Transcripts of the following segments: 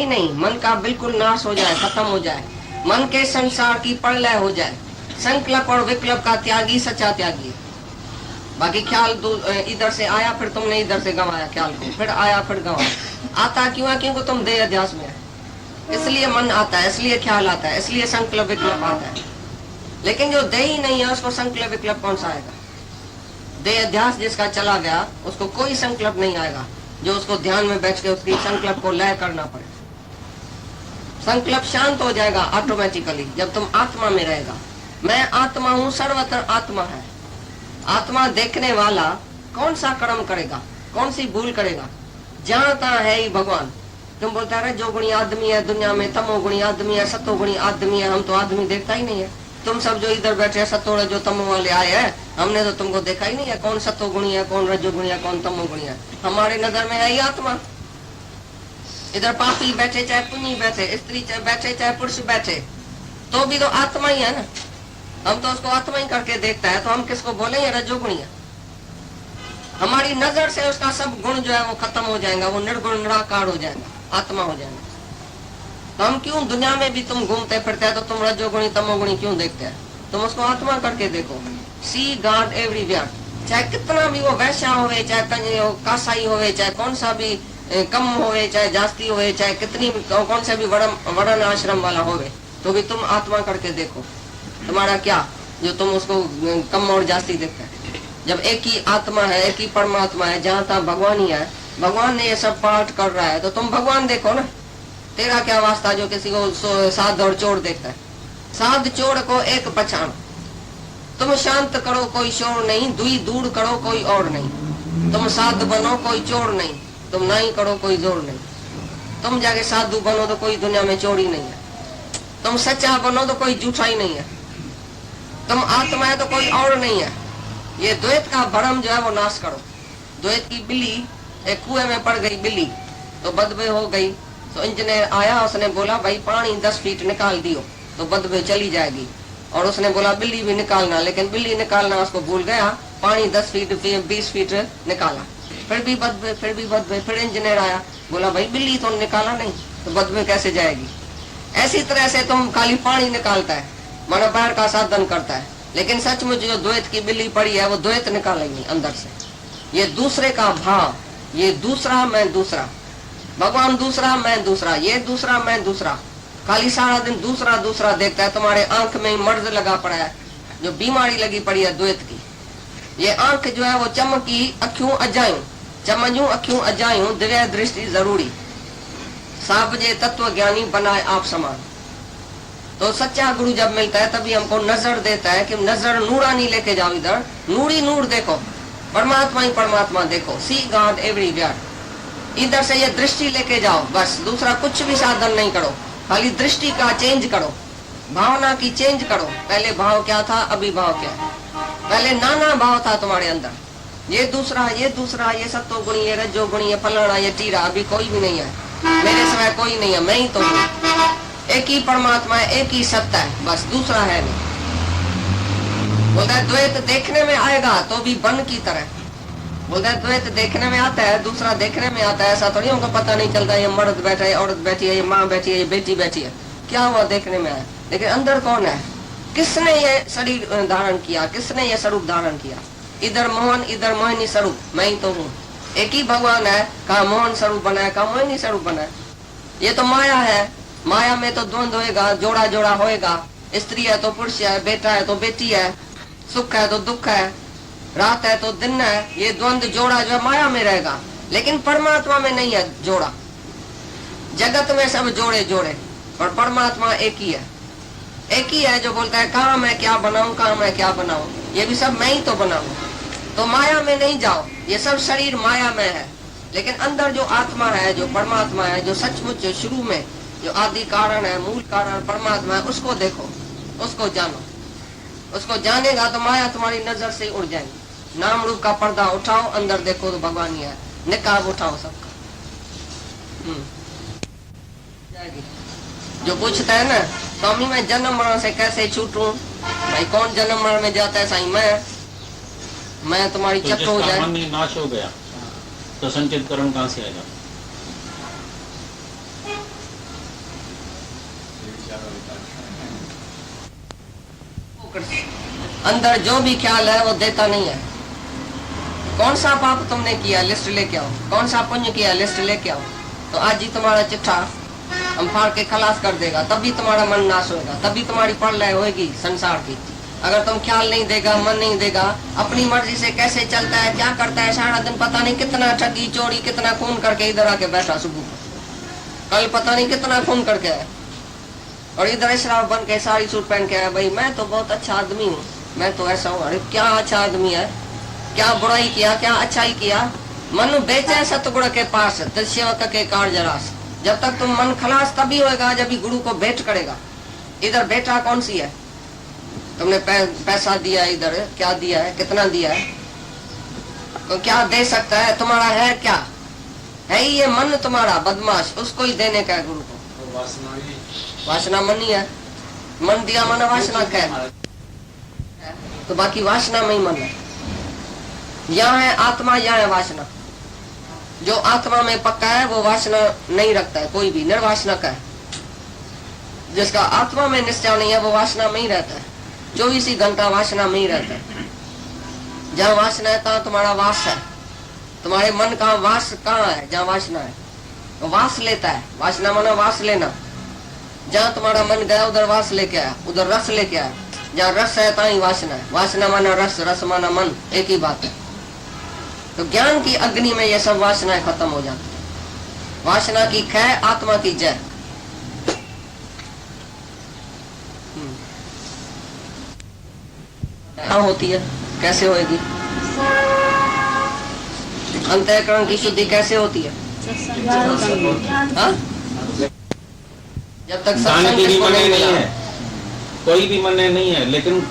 नहीं, मन का बिल्कुल नाश हो जाए, खत्म हो जाए, मन के संसार की प्रलय हो जाए। संकल्प और विकल्प का त्यागी सच्चा त्यागी। बाकी ख्याल इधर से आया, फिर तुमने इधर से गंवाया ख्याल को, फिर आया फिर गंवाया। आता क्यों है? क्योंकि तुम देह अध्यास में है, इसलिए मन आता है, इसलिए ख्याल आता है, इसलिए संकल्प विकल्प आता है। लेकिन जो देह ही नहीं है उसको संकल्प विकल्प कौन सा आएगा? देह अध्यास जिसका चला गया उसको कोई संकल्प नहीं आएगा, जो उसको ध्यान में बैठ के उसकी संकल्प को लय करना पड़े। संकल्प शांत हो जाएगा ऑटोमेटिकली जब तुम आत्मा में रहेगा। मैं आत्मा हूँ, सर्वत्र आत्मा है। आत्मा देखने वाला कौन सा कर्म करेगा, कौन सी भूल करेगा? जहाँ तहाँ है ही भगवान। तुम बोलते रहे जो गुणी आदमी है दुनिया में, तमोगुणी आदमी है, सतोगुणी आदमी है। हम तो आदमी देखता ही नहीं है। तुम सब जो इधर बैठे सतोड़े जो तमो वाले आए हैं, हमने तो तुमको देखा ही नहीं है कौन सतोगुणी है, कौन रजोगुणी है, कौन तमोगुणी है। हमारे नजर में है ही आत्मा। इधर पापी बैठे चाहे पुण्य बैठे, स्त्री चाहे बैठे चाहे पुरुष बैठे, तो भी तो आत्मा ही है ना। हम तो उसको आत्मा ही करके देखता है, तो हम किसको बोले ये रजोगुणी है? हमारी नजर से उसका सब गुण जो है वो खत्म हो जाएगा, वो निर्गुण निराकार हो जाएगा, आत्मा हो जाएगा। तो हम क्यों दुनिया में भी तुम घूमते फिरते हैं तो तुम रजोगुणी तमोगुणी क्यों देखते हैं? तुम उसको आत्मा करके देखो। सी गॉड एवरीवेयर। चाहे कितना भी वो वैश्या होवे, चाहे कासाई होवे, चाहे कौन सा भी कम होवे, चाहे जास्ती होवे, चाहे कितनी कौन सा भी वर्ण आश्रम वाला होवे, तो भी तुम आत्मा करके देखो। तुम्हारा क्या जो तुम उसको कम और जास्ती देखते हैं? जब एक ही आत्मा है, एक ही परमात्मा है, जहाँ तक भगवान ही है, भगवान ने ये सब पाठ कर रहा है, तो तुम भगवान देखो ना। तेरा क्या वास्ता जो किसी को साध और चोर देखता है? साध चोर को एक पहचान। तुम शांत करो कोई शोर नहीं, दुई दूर करो कोई और नहीं। तुम साध बनो कोई चोर नहीं, तुम नहीं करो कोई जोर नहीं। तुम जाके साधु बनो तो कोई दुनिया में चोरी नहीं है। तुम सच्चा बनो तो कोई झूठा ही नहीं है। तुम आत्मा है तो कोई और नहीं है। ये द्वैत का भ्रम जो है वो नाश करो। द्वैत की बिल्ली एक कुएं में पड़ गई, बिल्ली तो बदबू हो गई, तो इंजीनियर आया, उसने बोला भाई पानी 10 फीट निकाल दियो तो बदबू चली जाएगी। और उसने बोला बिल्ली भी निकालना, लेकिन बिल्ली निकालना उसको भूल गया, पानी 10 फीट 20 फीट निकाला, फिर भी बदबू, फिर भी बदबू। फिर इंजीनियर आया, बोला भाई बिल्ली तो निकाला नहीं तो बदबू कैसे जाएगी? ऐसी तरह से तुम खाली पानी निकालता है, मानो पैर का साधन करता है, लेकिन सचमुच जो द्वैत की बिल्ली पड़ी है वो द्वैत निकालेंगी अंदर से। ये दूसरे का भाव, ये दूसरा मैं दूसरा, भगवान दूसरा मैं दूसरा, ये दूसरा मैं दूसरा, खाली सारा दिन दूसरा दूसरा देखता है। तुम्हारे आंख में मर्ज लगा पड़ा है, जो बीमारी लगी पड़ी है द्वैत की। ये आंख जो है वो चमकी अखियों अजायूं, चमजू अखियों अजायूं, दिव्य दृष्टि जरूरी। साब जे तत्व ज्ञानी बनाए आप समान। तो सच्चा गुरु जब मिलता है तभी हमको नजर देता है कि नजर नूरानी लेके जाओ, इधर नूरी नूर देखो, परमात्मा ही परमात्मा देखो। सी गॉड एवरीवेयर। इधर से ये दृष्टि लेके जाओ, बस दूसरा कुछ भी साधन नहीं करो, खाली दृष्टि का चेंज करो, भावना की चेंज करो। पहले भाव क्या था, अभी भाव क्या है? पहले नाना भाव था तुम्हारे अंदर, ये दूसरा, ये दूसरा, ये सत्वगुणी, ये रजोगुणी, ये फलाना, ये टीरा। अभी कोई भी नहीं है, मेरे सिवाय कोई नहीं है, मैं ही तो हूँ। एक ही परमात्मा है, एक ही सत्ता है, बस दूसरा है नहीं। बोलता है द्वैत देखने में आएगा तो भी बन की तरह। बोलता है द्वैत देखने में आता है, दूसरा देखने में आता है। ऐसा थोड़ी हमको पता नहीं चलता ये मर्द बैठा है, औरत बैठी है, ये माँ बैठी है, ये बेटी बैठी है, क्या हुआ देखने में आया, लेकिन अंदर कौन है? किसने ये शरीर धारण किया, किसने ये स्वरूप धारण किया? इधर मोहन, इधर मोहिनी स्वरूप, मैं ही तो हूँ। एक ही भगवान है, कहा मोहन स्वरूप बना है, कहा मोहिनी स्वरूप बना है। ये तो माया है, माया में तो द्वंद होएगा, जोड़ा जोड़ा होएगा। स्त्री है तो पुरुष है, बेटा है तो बेटी है, सुख है तो दुख है, रात है तो दिन है। ये द्वंद जोड़ा जो है माया में रहेगा, लेकिन परमात्मा में नहीं है जोड़ा। जगत में सब जोड़े जोड़े, और परमात्मा एक ही है। एक ही है जो बोलता है कहाँ मैं क्या बनाऊं, कहाँ मैं क्या बनाऊं, ये भी सब मैं ही तो बनाऊं। तो माया में नहीं जाओ, ये सब शरीर माया में है, लेकिन अंदर जो आत्मा है, जो परमात्मा है, जो सचमुच जो शुरू में जो आदि कारण है, मूल कारण परमात्मा है, उसको देखो, उसको जानो। उसको जानेगा तो माया तुम्हारी नजर से उड़ जाएगी। नाम रूप का पर्दा उठाओ, अंदर देखो तो भगवान ही है। निकाब उठाओ सबका। जो पूछता है ना स्वामी मैं जन्म मरण से कैसे छूटूं, भाई कौन जन्म मरण में जाता है? साईं मैं तुम्हारी चक्र हो जाए। मन नाश हो गया तो संचित कर्म कहाँ से आएगा? अंदर जो भी ख्याल है वो देता नहीं है। कौन सा पाप तुमने किया, लिस्ट लेके आओ। कौन सा पुण्य किया, लिस्ट लेके आओ। तो आज ही तुम्हारा चिट्ठा हम फाड़ के खलास कर देगा, तभी तुम्हारा मन नाश होगा, तभी तुम्हारी प्रलय होगी संसार की। अगर तुम ख्याल नहीं देगा, मन नहीं देगा, अपनी मर्जी से कैसे चलता है, क्या करता है, सारा दिन पता नहीं कितना ठगी चोरी कितना खून करके इधर आके बैठा सुबह को, कल पता नहीं कितना खून करके आया, और इधर शराब बन के साड़ी सूट पहन के आया, भाई मैं तो बहुत अच्छा आदमी हूँ, मैं तो ऐसा हूँ। अरे क्या अच्छा आदमी है, क्या बुराई किया, क्या अच्छाई किया। मन बेचे सतगुण के पास, सेवक के कार्य रास। जब तक तुम मन खलास तभी होगा जब भी गुरु को भेंट करेगा। इधर भेंटा कौन सी है, तुमने पैसा दिया, इधर क्या दिया है, कितना दिया है, तो क्या दे सकता है, तुम्हारा है क्या, है ही ये मन तुम्हारा बदमाश, उसको ही देने का है गुरु को। वासना मन ही है, मन दिया मन वासना का है, तो बाकी वासना में ही मन है। यहाँ है आत्मा, यहाँ है वासना। जो आत्मा में पक्का है वो वासना नहीं रखता है, कोई भी निर्वासना का है। जिसका आत्मा में निश्चय नहीं है वो वासना में ही रहता है, 24 घंटा वासना में ही रहता है। जहाँ वासना है तहाँ तुम्हारा वास है। तुम्हारे मन का वास कहाँ है, जहाँ वासना है वो वास लेता है। वासना माना वास लेना। जहाँ तुम्हारा मन गया उधर वास लेके आया, उधर रस लेके आया। जहाँ रस है तहाँ ही वासना है। वासना माना रस, रस माना मन, एक ही बात है। तो ज्ञान की अग्नि में ये सब वासनाएं खत्म हो जाती है। वासना की खै, आत्मा की जय। कहाँ होती है, कैसे होगी, अंतःकरण की शुद्धि कैसे होती है? हाँ? जब तक दान की भी मने नहीं है, कोई भी मने नहीं है, लेकिन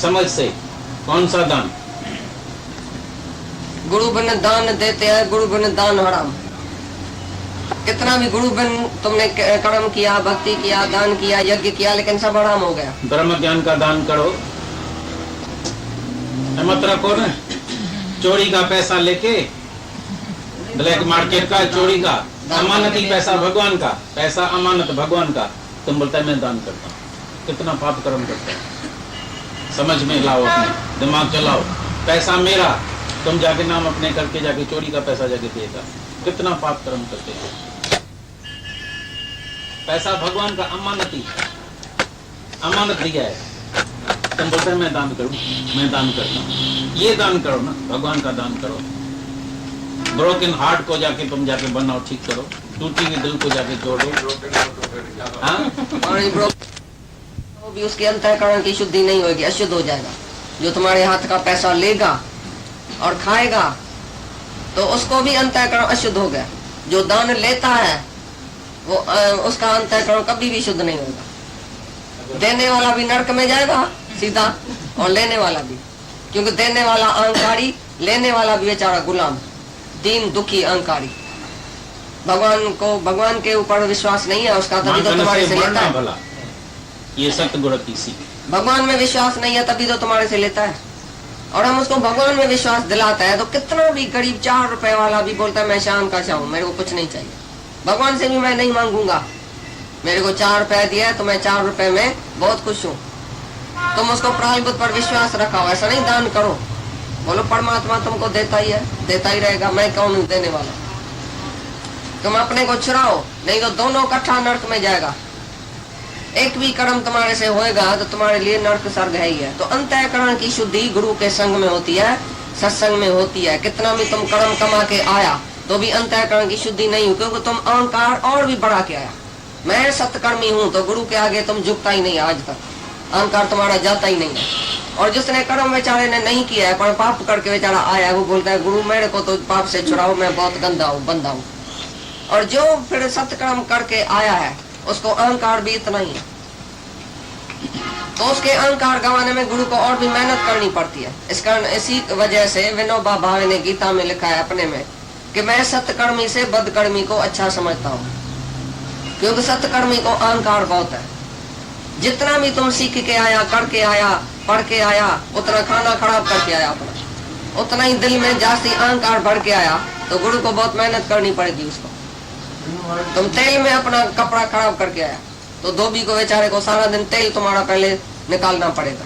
समझ से कौन सा दान। गुरु बिन दान देते हैं, गुरु बिन दान हराम। कितना भी गुरु बिन तुमने कर्म किया, भक्ति किया, दान किया, यज्ञ किया, लेकिन सब हराम हो गया। ब्रह्म ज्ञान का दान करो, मत रखो ना चोरी का पैसा लेके, ब्लैक मार्केट का चोरी का, अमानती पैसा भगवान का, पैसा अमानत भगवान का, तुम बोलता है मैं दान करता हूँ। कितना पाप कर्म करता है, समझ में लाओ, अपने दिमाग चलाओ। पैसा मेरा, तुम जाके नाम अपने करके जाके चोरी का पैसा जाके देगा, कितना पाप कर्म करते हैं। पैसा भगवान का अमानती, अमानत दिया है, तुम बोलते हैं मैं दान करूं, मैं दान करता हूं। ये दान करो ना, भगवान का दान करो। ब्रोकन हार्ट को जाके तुम जाके बनाओ, ठीक करो। टूटी हुई दिल को जाके जोड़ो। वो भी उसके अंतःकरण की शुद्धि नहीं होगी, अशुद्ध हो जाएगा। जो तुम्हारे हाथ का पैसा लेगा और खाएगा तो उसको भी अंतःकरण अशुद्ध हो गया। जो दान लेता है वो उसका अंतःकरण कभी भी शुद्ध नहीं होगा। देने वाला भी नरक में जाएगा सीधा, और लेने वाला भी, क्योंकि देने वाला अहंकारी, लेने वाला भी बेचारा गुलाम, दीन दुखी अहंकारी। भगवान के ऊपर विश्वास नहीं है उसका, तभी तो तुम्हारे से लेता है। भला ये सतगुण की सी, भगवान में विश्वास नहीं है तभी तो तुम्हारे से लेता है। और हम उसको भगवान में विश्वास दिलाता है तो कितना भी गरीब 4 रुपए वाला भी बोलता है मैं शाम का चाहूँ, मेरे को कुछ नहीं चाहिए, भगवान से भी मैं नहीं मांगूंगा, मेरे को 4 रुपए दिया है तो मैं 4 रुपए में बहुत खुश हूँ। तुम उसको प्रायलभूत पर विश्वास रखाओ, ऐसा नहीं दान करो। बोलो परमात्मा तुमको देता ही है, देता ही रहेगा, मैं कौन हूँ देने वाला। तुम अपने को छुड़ाओ, नहीं तो दोनों इकट्ठा नरक में जाएगा। एक भी कर्म तुम्हारे से होएगा तो तुम्हारे लिए नरक स्वर्ग है ही है। तो अंतःकरण की शुद्धि गुरु के संग में होती है, सत्संग में होती है। कितना भी तुम कर्म कमा के आया तो भी अंतःकरण की शुद्धि नहीं हुई, क्योंकि तुम अहंकार और भी बढ़ा के आया। मैं सत्कर्मी हूँ तो गुरु के आगे तुम झुकता ही नहीं, आज तक अहंकार तुम्हारा जाता ही नहीं है। और जिसने कर्म बेचारे ने नहीं किया है पर पाप करके बेचारा आया है, वो बोलता है गुरु मेरे को तो पाप से छुड़ाओ, मैं बहुत गंदा हूँ, बंदा हूँ। और जो फिर सत्कर्म करके आया है उसको अहंकार भी इतना ही है, तो उसके अहंकार गंवाने में गुरु को और भी मेहनत करनी पड़ती है। इस कारण इसी वजह से विनोबा भावे ने गीता में लिखा है अपने में कि मैं सत्कर्मी से बदकर्मी को अच्छा समझता हूँ, क्योंकि सत्कर्मी को अहंकार बहुत है। जितना भी तुम सीख के आया, करके आया, पढ़ के आया, उतना खाना खराब करके आया अपना, उतना ही दिल में जास्ती अहंकार भर के आया, तो गुरु को बहुत मेहनत करनी पड़ेगी उसको। तुम तेल में अपना कपड़ा खराब करके आया, तो धोबी को बेचारे को सारा दिन तेल तुम्हारा पहले निकालना पड़ेगा।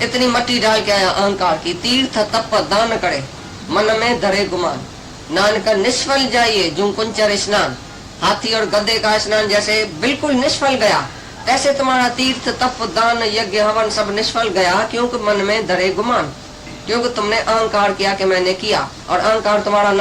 इतनी मट्टी डाल के आया अहंकार की। तीर्थ तप दान करे, मन में धरे गुमान, नानक निष्फल जाइए जू कुंचर स्नान। हाथी और गधे का स्नान जैसे बिल्कुल निष्फल गया, ऐसे तुम्हारा तीर्थ तप दान यज्ञ हवन सब निष्फल गया, क्योंकि मन में धरे गुमान, क्योंकि तुमने अहंकार किया कि मैंने किया, और अहंकार तुम्हारा